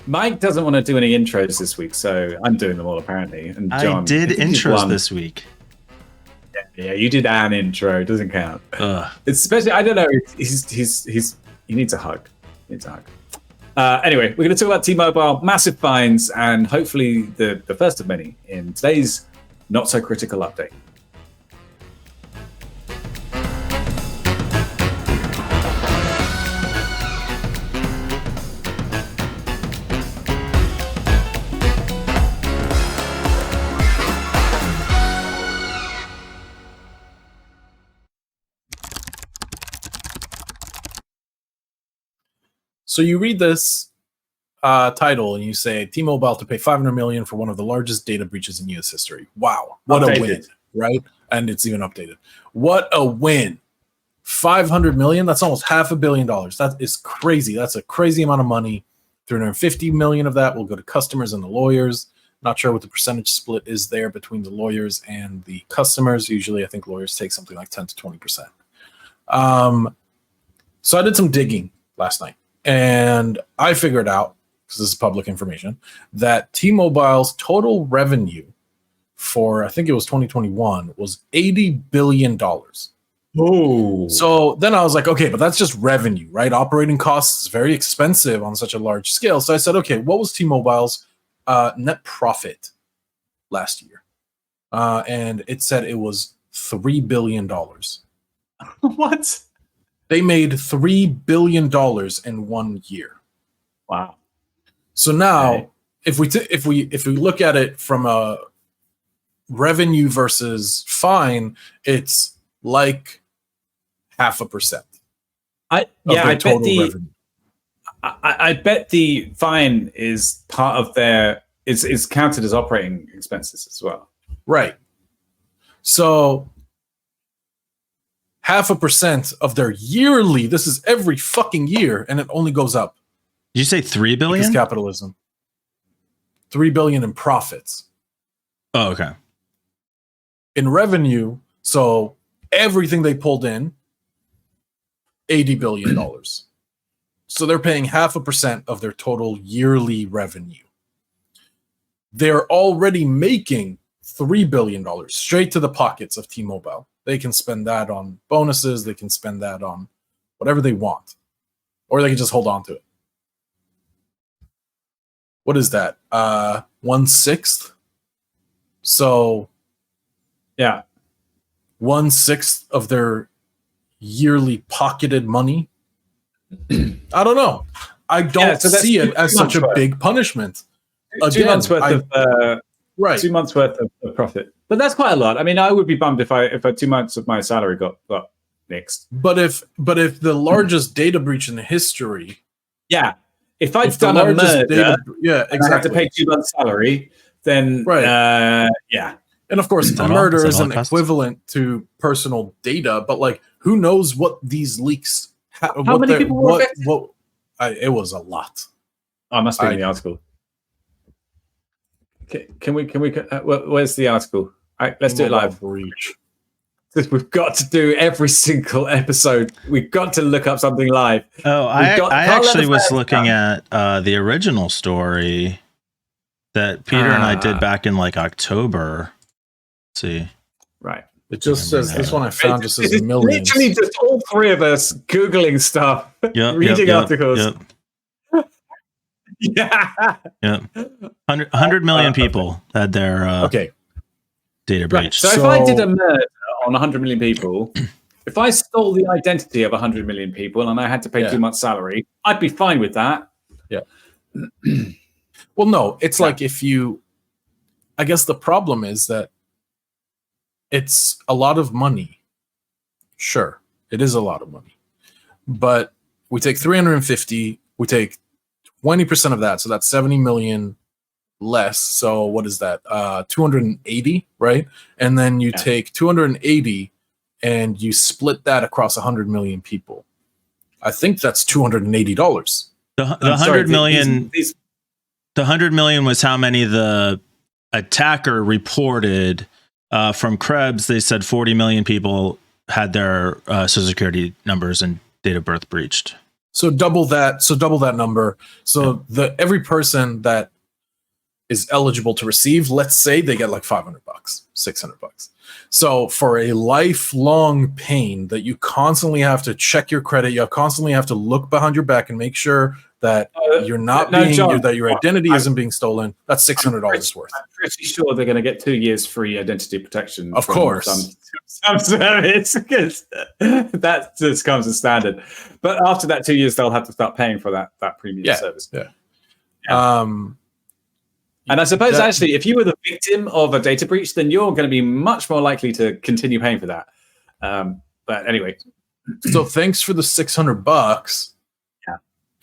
Mike doesn't want to do any intros this week, so I'm doing them all apparently. And John, I did intros this week. Yeah, you did an intro. It doesn't count. Ugh. It's especially, I don't know. He needs a hug. Anyway, we're going to talk about T-Mobile, massive fines, and hopefully the first of many in today's not so critical update. So you read this title and you say T-Mobile to pay $500 million for one of the largest data breaches in U.S. history. Wow, what a win, right? And it's even updated. What a win! $500 million. That's almost $500 million. That is crazy. That's a crazy amount of money. $350 million of that will go to customers and the lawyers. Not sure what the percentage split is there between the lawyers and the customers. Usually, I think lawyers take something like 10 to 20%. So I did some digging last night. And I figured out, because this is public information, that T-Mobile's total revenue for, I think it was 2021, was $80 billion. Oh. So then I was like, okay, but that's just revenue, right? Operating costs is very expensive on such a large scale. So I said, okay, what was T-Mobile's net profit last year? And it said it was $3 billion. What? They made $3 billion in 1 year. Wow. So now, if we look at it from a revenue versus fine, it's like 0.5%. I bet the fine is part of their is counted as operating expenses as well. Right. So 0.5% of their yearly, this is every fucking year, and it only goes up. Did you say 3 billion? Because capitalism. 3 billion in profits. Oh, okay. In revenue, so everything they pulled in, $80 billion. So they're paying 0.5% of their total yearly revenue. They're already making $3 billion straight to the pockets of T-Mobile. They can spend that on bonuses. They can spend that on whatever they want. Or they can just hold on to it. What is that? 1/6? So, yeah. 1/6 of their yearly pocketed money. I don't know. I don't see it as such a big punishment. 2 months worth of right. 2 months worth of profit. But that's quite a lot. I mean, I would be bummed if I 2 months of my salary got nixed. But if the largest data breach in the history, yeah, if I'd done a murder, exactly, and I had to pay 2 months salary, then yeah. And of course, a murder isn't equivalent to personal data, but like, who knows what these leaks? How many people were affected? It was a lot. I must be in the article. Can we? Where's the article? Let's do it live. Breach. We've got to do every single episode. We've got to look up something live. Oh, I actually was looking at the original story that Peter and I did back in like October. Let's see. Right. It just says this one I found just says millions. Literally just all three of us Googling stuff, reading articles. Yeah. 100 million people had their data breach. Right. So if I did a murder on 100 million people, if I stole the identity of 100 million people and I had to pay 2 months' salary, I'd be fine with that. Yeah. Well, no, it's like if you, I guess the problem is that it's a lot of money. Sure, it is a lot of money. But we take 350, we take 20% of that, so that's 70 million less. So what is that? 280, right? And then you take 280 and you split that across 100 million people. I think that's $280. The 100 million. The 100 million was how many the attacker reported. From Krebs, they said 40 million people had their Social Security numbers and date of birth breached. So double that. So double that number. So every person that is eligible to receive, let's say they get like $500, $600. So for a lifelong pain that you constantly have to check your credit, you constantly have to look behind your back and make sure that you're not that your identity isn't being stolen. That's $600 worth. I'm pretty sure they're going to get 2 years free identity protection. Of course, some service, because that just comes as standard. But after that 2 years, they'll have to start paying for that premium service. Yeah. And I suppose actually, if you were the victim of a data breach, then you're going to be much more likely to continue paying for that. But anyway, so thanks for the $600.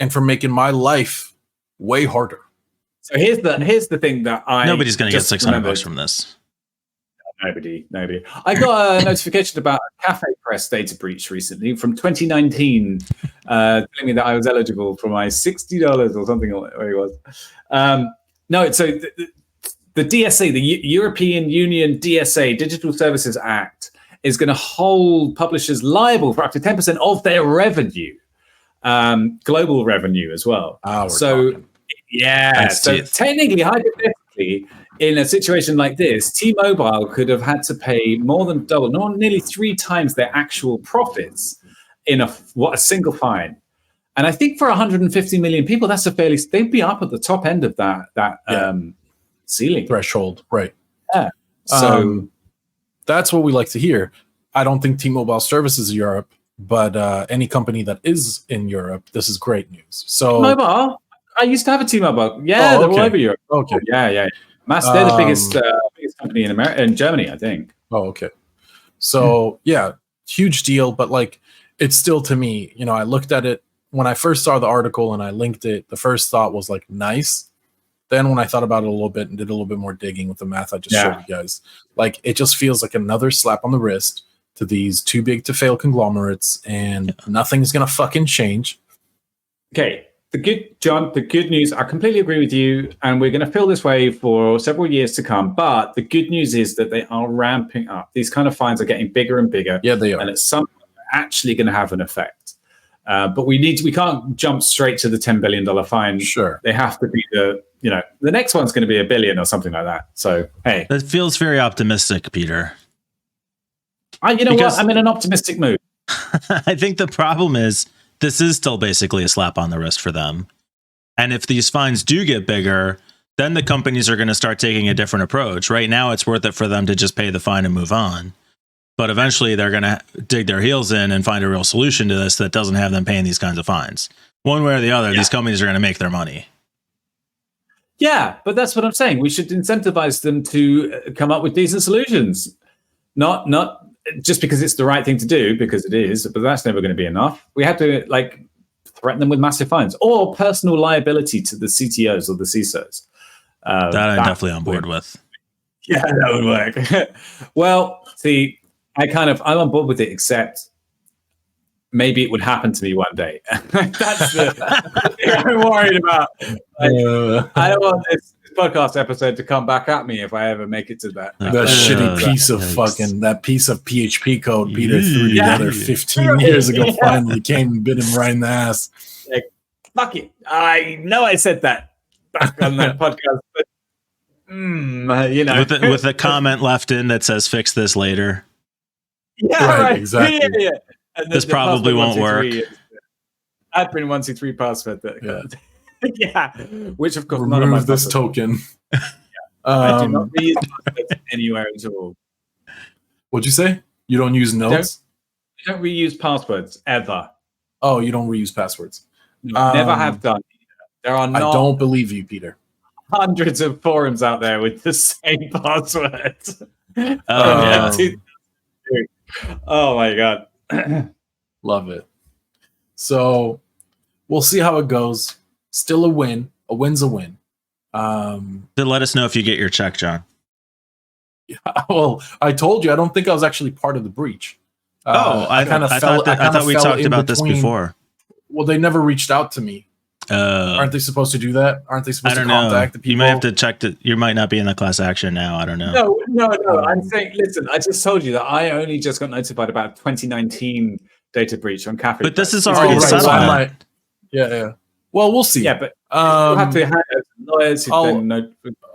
And for making my life way harder. So here's the thing that nobody's going to get $600 from this. Nobody. I got a notification about a Cafe Press data breach recently from 2019, telling me that I was eligible for my $60 or something. Where it was. No, so the DSA, the European Union DSA, Digital Services Act, is going to hold publishers liable for up to 10% of their revenue. Global revenue as well. Technically, hypothetically, in a situation like this, T-Mobile could have had to pay more than double, nearly 3 times their actual profits in a single fine. And I think for 150 million people, that's they'd be up at the top end of that ceiling threshold, right? Yeah. So that's what we like to hear. I don't think T-Mobile services Europe. But any company that is in Europe, this is great news. So T-Mobile, I used to have a T-Mobile. Yeah, they're all over Europe. Okay. Yeah. They're the biggest company in Germany, I think. Oh, okay. So huge deal. But like, it's still, to me, I looked at it when I first saw the article and I linked it. The first thought was like, nice. Then when I thought about it a little bit and did a little bit more digging with the math I just showed you guys, like, it just feels like another slap on the wrist to these too big to fail conglomerates, and nothing's gonna fucking change. Okay, the good news, I completely agree with you, and we're gonna feel this way for several years to come. But the good news is that they are ramping up. These kind of fines are getting bigger and bigger. Yeah, they are, and at some point they're actually going to have an effect. But we can't jump straight to the $10 billion fine. Sure, they have to be the next one's going to be $1 billion or something like that. So hey, that feels very optimistic, Peter. What? I'm in an optimistic mood. I think the problem is this is still basically a slap on the wrist for them. And if these fines do get bigger, then the companies are going to start taking a different approach. Right now, it's worth it for them to just pay the fine and move on. But eventually, they're going to dig their heels in and find a real solution to this that doesn't have them paying these kinds of fines. One way or the other, these companies are going to make their money. Yeah, but that's what I'm saying. We should incentivize them to come up with decent solutions. Not just because it's the right thing to do, because it is, but that's never going to be enough. We have to threaten them with massive fines or personal liability to the CTOs or the CISOs. That I'm definitely on board with. Yeah, that would work. Well, see, I'm on board with it, except maybe it would happen to me one day. That's the thing I'm worried about. I don't want this podcast episode to come back at me if I ever make it to that. That shitty piece of that piece of PHP code Peter threw together 15 years ago finally came and bit him right in the ass. Like, fuck it. I know I said that back on that podcast, but with a comment left in that says "fix this later." Yeah, right. Exactly. Yeah. This probably won't work. Admin 123 password. Yeah, which of course remove none of this token. I do not reuse passwords anywhere at all. What'd you say? You don't use notes? I don't reuse passwords ever. Oh, you don't reuse passwords? Never have done. There are I don't believe you, Peter. Hundreds of forums out there with the same password. Oh my god. Love it. So we'll see how it goes. Still a win. A win's a win. Let us know if you get your check, John. Yeah, well, I told you I don't think I was actually part of the breach. I thought we talked about this before. Well, they never reached out to me. Aren't they supposed to do that? Aren't they supposed to contact the people? You might have to check that. You might not be in the class action now. I don't know. No. I'm saying, listen, I just told you that I only just got notified about 2019 data breach on Cafe. But this is already settled. Yeah. Well, we'll see. Yeah, but you'll have to hand it to lawyers who I'll- then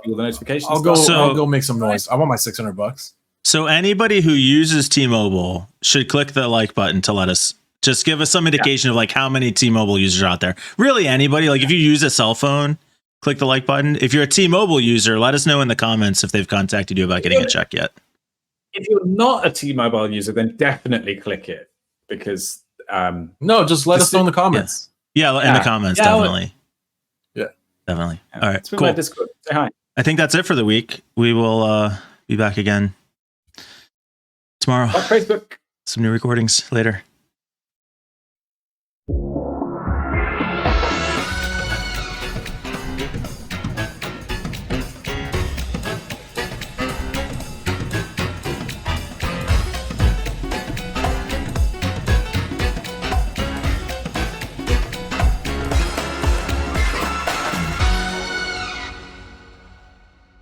all the notifications. I'll go. So- I'll go make some noise. I want my $600. So anybody who uses T-Mobile should click the like button to let us just give us some indication of like how many T-Mobile users are out there. Really, anybody. Like if you use a cell phone, click the like button. If you're a T-Mobile user, let us know in the comments if they've contacted you about getting a check yet. If you're not a T-Mobile user, then definitely click it because No, just let us know in the comments. Yeah, in the comments, definitely. Yeah. Definitely. Yeah. All right, It's been cool. my Discord. Say hi. I think that's it for the week. We will be back again tomorrow. Like Facebook. Some new recordings later.